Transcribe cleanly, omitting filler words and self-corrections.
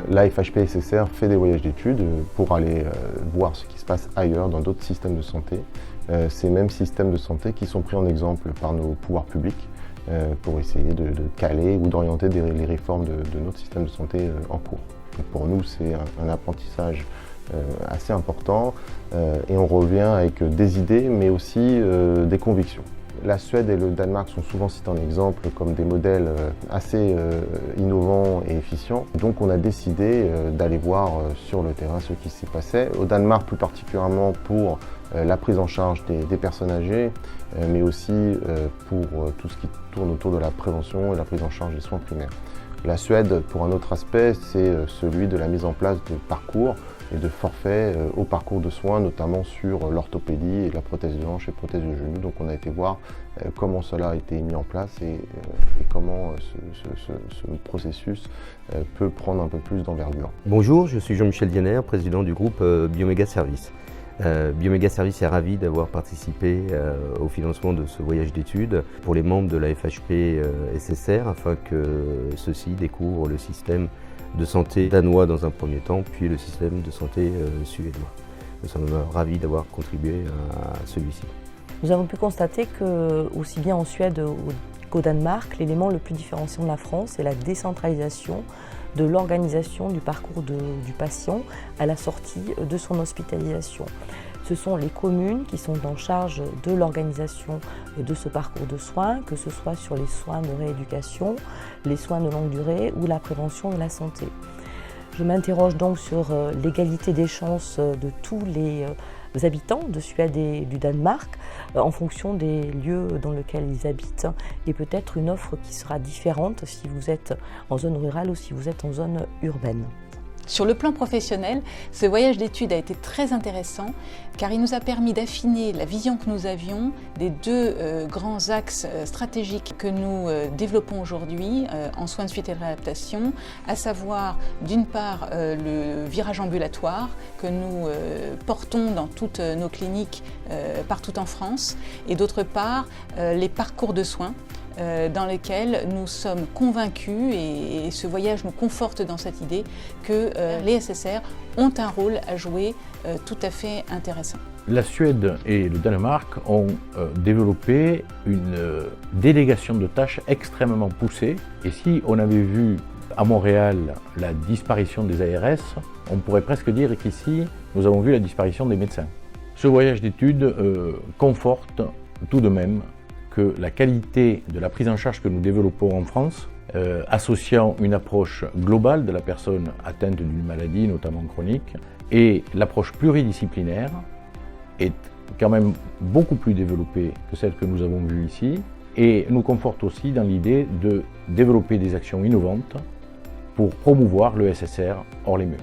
La FHP SSR fait des voyages d'études pour aller voir ce qui se passe ailleurs dans d'autres systèmes de santé. Ces mêmes systèmes de santé qui sont pris en exemple par nos pouvoirs publics pour essayer de caler ou d'orienter les réformes de notre système de santé en cours. Donc pour nous, c'est un apprentissage assez important et on revient avec des idées mais aussi des convictions. La Suède et le Danemark sont souvent cités en exemple comme des modèles assez innovants et efficients. Donc on a décidé d'aller voir sur le terrain ce qui s'y passait. Au Danemark plus particulièrement pour la prise en charge des personnes âgées, mais aussi pour tout ce qui tourne autour de la prévention et la prise en charge des soins primaires. La Suède, pour un autre aspect, c'est celui de la mise en place de parcours et de forfaits au parcours de soins, notamment sur l'orthopédie et la prothèse de hanche et prothèse de genou. Donc on a été voir comment cela a été mis en place et comment ce processus peut prendre un peu plus d'envergure. Bonjour, je suis Jean-Michel Dienner, président du groupe Bioméga Services. Bioméga Services est ravi d'avoir participé au financement de ce voyage d'études pour les membres de la FHP SSR afin que ceux-ci découvrent le système de santé danois dans un premier temps, puis le système de santé suédois. Nous sommes ravis d'avoir contribué à celui-ci. Nous avons pu constater que, aussi bien en Suède qu'au Danemark, l'élément le plus différenciant de la France est la décentralisation de l'organisation du parcours du patient à la sortie de son hospitalisation. Ce sont les communes qui sont en charge de l'organisation de ce parcours de soins, que ce soit sur les soins de rééducation, les soins de longue durée ou la prévention de la santé. Je m'interroge donc sur l'égalité des chances de tous les habitants de Suède et du Danemark en fonction des lieux dans lesquels ils habitent et peut-être une offre qui sera différente si vous êtes en zone rurale ou si vous êtes en zone urbaine. Sur le plan professionnel, ce voyage d'études a été très intéressant car il nous a permis d'affiner la vision que nous avions des deux grands axes stratégiques que nous développons aujourd'hui en soins de suite et de réadaptation, à savoir d'une part le virage ambulatoire que nous portons dans toutes nos cliniques partout en France et d'autre part les parcours de soins dans lesquels nous sommes convaincus, et ce voyage nous conforte dans cette idée, que les SSR ont un rôle à jouer tout à fait intéressant. La Suède et le Danemark ont développé une délégation de tâches extrêmement poussée. Et si on avait vu à Montréal la disparition des ARS, on pourrait presque dire qu'ici, nous avons vu la disparition des médecins. Ce voyage d'études conforte tout de même que la qualité de la prise en charge que nous développons en France, associant une approche globale de la personne atteinte d'une maladie, notamment chronique, et l'approche pluridisciplinaire est quand même beaucoup plus développée que celle que nous avons vue ici, et nous conforte aussi dans l'idée de développer des actions innovantes pour promouvoir le SSR hors les murs.